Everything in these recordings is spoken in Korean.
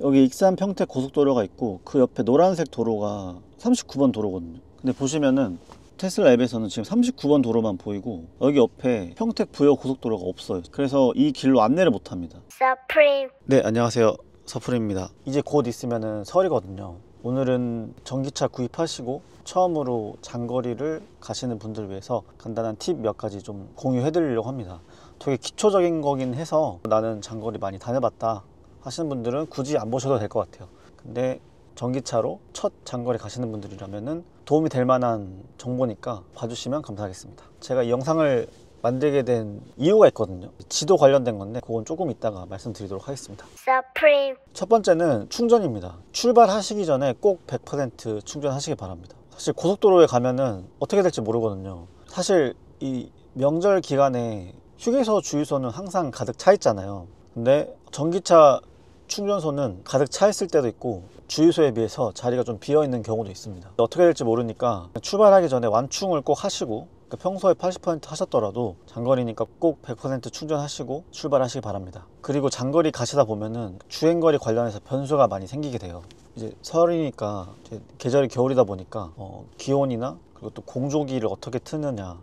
여기 익산 평택 고속도로가 있고 그 옆에 노란색 도로가 39번 도로거든요. 근데 보시면은 테슬라 앱에서는 지금 39번 도로만 보이고 여기 옆에 평택 부여 고속도로가 없어요. 그래서 이 길로 안내를 못 합니다. 서프림. 네, 안녕하세요. 서프림입니다. 이제 곧 있으면은 설이거든요. 오늘은 전기차 구입하시고 처음으로 장거리를 가시는 분들 위해서 간단한 팁 몇 가지 좀 공유해 드리려고 합니다. 되게 기초적인 거긴 해서 나는 장거리 많이 다녀봤다 하시는 분들은 굳이 안 보셔도 될 것 같아요. 근데 전기차로 첫 장거리 가시는 분들이라면은 도움이 될 만한 정보니까 봐주시면 감사하겠습니다. 제가 이 영상을 만들게 된 이유가 있거든요. 지도 관련된 건데 그건 조금 이따가 말씀드리도록 하겠습니다. 서프림. 첫 번째는 충전입니다. 출발하시기 전에 꼭 100% 충전하시기 바랍니다. 사실 고속도로에 가면은 어떻게 될지 모르거든요. 사실 이 명절 기간에 휴게소 주유소는 항상 가득 차 있잖아요. 근데 전기차 충전소는 가득 차 있을 때도 있고 주유소에 비해서 자리가 좀 비어 있는 경우도 있습니다. 어떻게 될지 모르니까 출발하기 전에 완충을 꼭 하시고, 평소에 80% 하셨더라도 장거리니까 꼭 100% 충전하시고 출발하시기 바랍니다. 그리고 장거리 가시다 보면은 주행거리 관련해서 변수가 많이 생기게 돼요. 이제 설이니까 이제 계절이 겨울이다 보니까 기온이나 그리고 또 공조기를 어떻게 트느냐,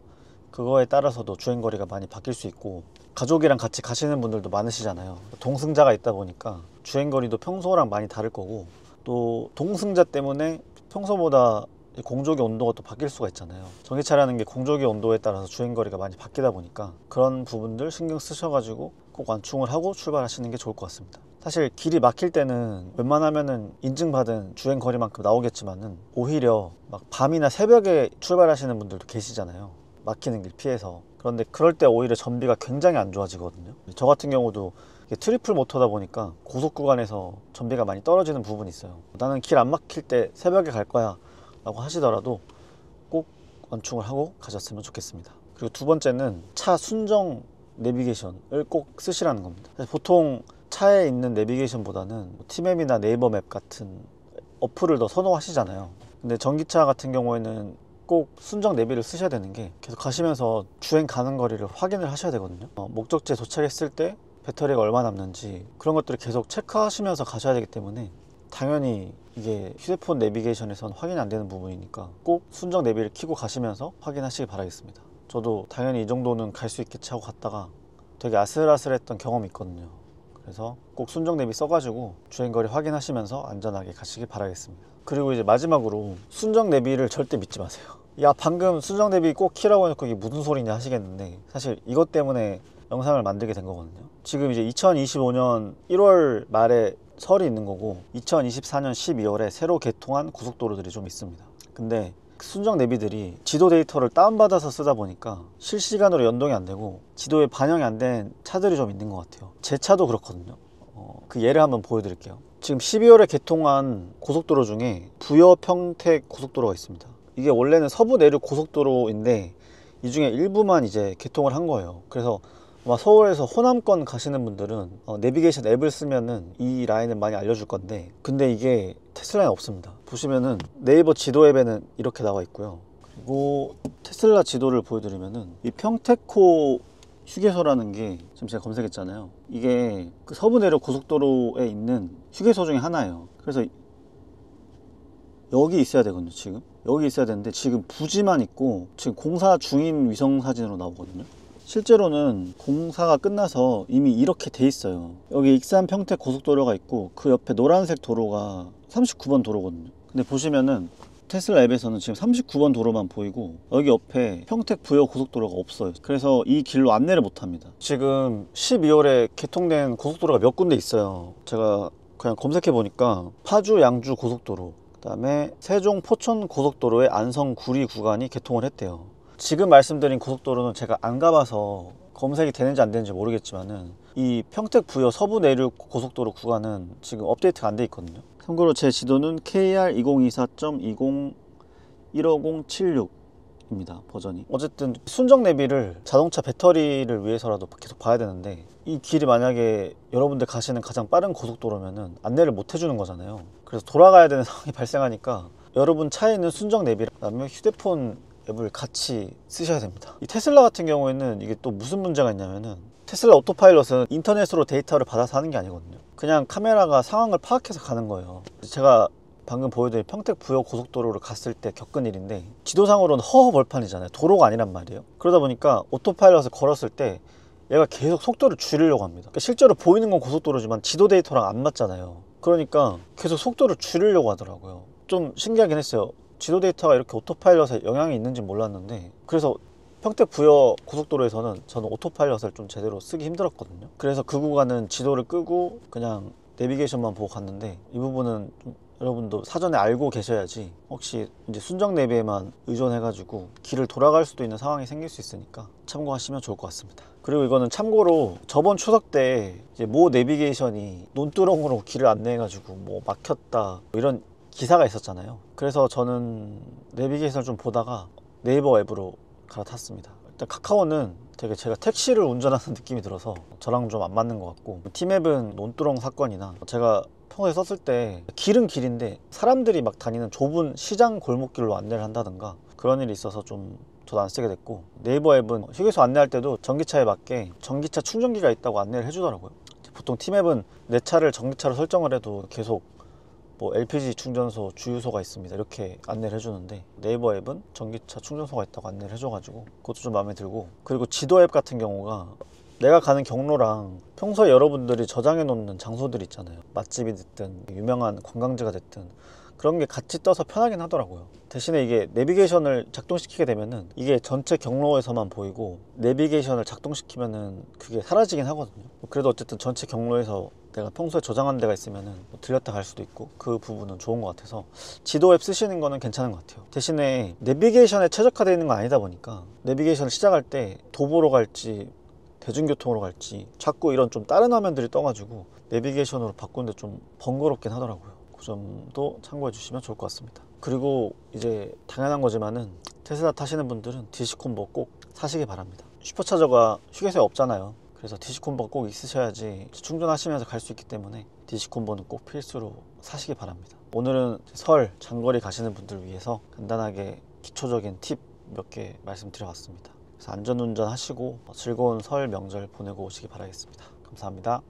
그거에 따라서도 주행거리가 많이 바뀔 수 있고, 가족이랑 같이 가시는 분들도 많으시잖아요. 동승자가 있다 보니까 주행거리도 평소랑 많이 다를 거고, 또 동승자 때문에 평소보다 공조기 온도가 또 바뀔 수가 있잖아요. 전기차라는 게 공조기 온도에 따라서 주행거리가 많이 바뀌다 보니까 그런 부분들 신경 쓰셔가지고 꼭 완충을 하고 출발하시는 게 좋을 것 같습니다. 사실 길이 막힐 때는 웬만하면은 인증받은 주행거리만큼 나오겠지만은 오히려 막 밤이나 새벽에 출발하시는 분들도 계시잖아요. 막히는 길 피해서. 그런데 그럴 때 오히려 전비가 굉장히 안 좋아지거든요. 저 같은 경우도 트리플 모터다 보니까 고속 구간에서 전비가 많이 떨어지는 부분이 있어요. 나는 길 안 막힐 때 새벽에 갈 거야 라고 하시더라도 꼭 완충을 하고 가셨으면 좋겠습니다. 그리고 두 번째는 차 순정 내비게이션을 꼭 쓰시라는 겁니다. 보통 차에 있는 내비게이션보다는 티맵이나 네이버 맵 같은 어플을 더 선호하시잖아요. 근데 전기차 같은 경우에는 꼭 순정 내비를 쓰셔야 되는 게, 계속 가시면서 주행 가는 거리를 확인을 하셔야 되거든요. 목적지에 도착했을 때 배터리가 얼마 남는지 그런 것들을 계속 체크하시면서 가셔야 되기 때문에 당연히 이게 휴대폰 내비게이션에선 확인이 안 되는 부분이니까 꼭 순정 내비를 켜고 가시면서 확인하시기 바라겠습니다. 저도 당연히 이 정도는 갈 수 있겠지 하고 갔다가 되게 아슬아슬했던 경험이 있거든요. 그래서 꼭 순정 내비 써가지고 주행거리 확인하시면서 안전하게 가시기 바라겠습니다. 그리고 이제 마지막으로 순정 내비를 절대 믿지 마세요. 야, 방금 순정 내비 꼭 키라고 해놓고 이게 무슨 소리냐 하시겠는데, 사실 이것 때문에 영상을 만들게 된 거거든요. 지금 이제 2025년 1월 말에 설이 있는 거고 2024년 12월에 새로 개통한 고속도로들이 좀 있습니다. 근데 순정 내비들이 지도 데이터를 다운받아서 쓰다 보니까 실시간으로 연동이 안 되고 지도에 반영이 안 된 차들이 좀 있는 것 같아요. 제 차도 그렇거든요. 그 예를 한번 보여드릴게요. 지금 12월에 개통한 고속도로 중에 부여 평택 고속도로가 있습니다. 이게 원래는 서부 내륙 고속도로인데 이 중에 일부만 이제 개통을 한 거예요. 그래서 아마 서울에서 호남권 가시는 분들은 내비게이션 앱을 쓰면은 이 라인을 많이 알려줄 건데, 근데 이게 테슬라에 없습니다. 보시면은 네이버 지도 앱에는 이렇게 나와 있고요. 그리고 테슬라 지도를 보여드리면은 이 평택호 휴게소라는 게 지금 제가 검색했잖아요. 이게 그 서부 내륙 고속도로에 있는 휴게소 중에 하나예요. 그래서 여기 있어야 되거든요. 지금 여기 있어야 되는데 지금 부지만 있고 지금 공사 중인 위성 사진으로 나오거든요. 실제로는 공사가 끝나서 이미 이렇게 돼 있어요. 여기 익산 평택 고속도로가 있고 그 옆에 노란색 도로가 39번 도로거든요. 근데 보시면은 테슬라 앱에서는 지금 39번 도로만 보이고 여기 옆에 평택 부여 고속도로가 없어요. 그래서 이 길로 안내를 못 합니다. 지금 12월에 개통된 고속도로가 몇 군데 있어요. 제가 그냥 검색해 보니까 파주 양주 고속도로, 그 다음에 세종 포천 고속도로의 안성 구리 구간이 개통을 했대요. 지금 말씀드린 고속도로는 제가 안 가봐서 검색이 되는지 안 되는지 모르겠지만은 이 평택 부여 서부 내륙 고속도로 구간은 지금 업데이트가 안 돼 있거든요. 참고로 제 지도는 KR2024.201507입니다 버전이. 어쨌든 순정 내비를 자동차 배터리를 위해서라도 계속 봐야 되는데, 이 길이 만약에 여러분들 가시는 가장 빠른 고속도로면은 안내를 못 해주는 거잖아요. 그래서 돌아가야 되는 상황이 발생하니까 여러분 차에 있는 순정 내비랑 그다음에 휴대폰 앱을 같이 쓰셔야 됩니다. 이 테슬라 같은 경우에는 이게 또 무슨 문제가 있냐면은 테슬라 오토파일럿은 인터넷으로 데이터를 받아서 하는 게 아니거든요. 그냥 카메라가 상황을 파악해서 가는 거예요. 제가 방금 보여드린 평택 부여 고속도로를 갔을 때 겪은 일인데, 지도상으로는 허허벌판이잖아요. 도로가 아니란 말이에요. 그러다 보니까 오토파일럿을 걸었을 때 얘가 계속 속도를 줄이려고 합니다. 그러니까 실제로 보이는 건 고속도로지만 지도 데이터랑 안 맞잖아요. 그러니까 계속 속도를 줄이려고 하더라고요. 좀 신기하긴 했어요. 지도 데이터가 이렇게 오토파일럿에 영향이 있는지 몰랐는데, 그래서 평택 부여 고속도로에서는 저는 오토파일럿을 좀 제대로 쓰기 힘들었거든요. 그래서 그 구간은 지도를 끄고 그냥 내비게이션만 보고 갔는데, 이 부분은 좀 여러분도 사전에 알고 계셔야지, 혹시 이제 순정 내비에만 의존해가지고 길을 돌아갈 수도 있는 상황이 생길 수 있으니까 참고하시면 좋을 것 같습니다. 그리고 이거는 참고로 저번 추석 때 이제 모 내비게이션이 논두렁으로 길을 안내해가지고 뭐 막혔다 뭐 이런 기사가 있었잖아요. 그래서 저는 내비게이션을 좀 보다가 네이버 앱으로 갈아탔습니다. 일단 카카오는 되게 제가 택시를 운전하는 느낌이 들어서 저랑 좀 안 맞는 것 같고, 티맵은 논두렁 사건이나 제가 평소에 썼을 때 길은 길인데 사람들이 막 다니는 좁은 시장 골목길로 안내를 한다든가 그런 일이 있어서 좀 저도 안 쓰게 됐고, 네이버 앱은 휴게소 안내할 때도 전기차에 맞게 전기차 충전기가 있다고 안내를 해주더라고요. 보통 티맵은 내 차를 전기차로 설정을 해도 계속 뭐 LPG 충전소, 주유소가 있습니다 이렇게 안내를 해주는데, 네이버 앱은 전기차 충전소가 있다고 안내를 해줘가지고 그것도 좀 마음에 들고, 그리고 지도 앱 같은 경우가 내가 가는 경로랑 평소에 여러분들이 저장해 놓는 장소들 있잖아요. 맛집이 됐든 유명한 관광지가 됐든 그런 게 같이 떠서 편하긴 하더라고요. 대신에 이게 내비게이션을 작동시키게 되면은 이게 전체 경로에서만 보이고, 내비게이션을 작동시키면은 그게 사라지긴 하거든요. 그래도 어쨌든 전체 경로에서 내가 평소에 저장한 데가 있으면은 뭐 들렸다 갈 수도 있고, 그 부분은 좋은 것 같아서 지도 앱 쓰시는 거는 괜찮은 것 같아요. 대신에 내비게이션에 최적화되어 있는 건 아니다 보니까 내비게이션을 시작할 때 도보로 갈지 대중교통으로 갈지 자꾸 이런 좀 다른 화면들이 떠가지고 내비게이션으로 바꾸는데 좀 번거롭긴 하더라고요. 그 점도 참고해 주시면 좋을 것 같습니다. 그리고 이제 당연한 거지만은 테슬라 타시는 분들은 DC콤보 꼭 사시기 바랍니다. 슈퍼차저가 휴게소에 없잖아요. 그래서 DC콤보가 꼭 있으셔야지 충전하시면서 갈 수 있기 때문에 DC콤보는 꼭 필수로 사시기 바랍니다. 오늘은 설 장거리 가시는 분들 위해서 간단하게 기초적인 팁 몇 개 말씀드려봤습니다. 그래서 안전운전 하시고 즐거운 설 명절 보내고 오시기 바라겠습니다. 감사합니다.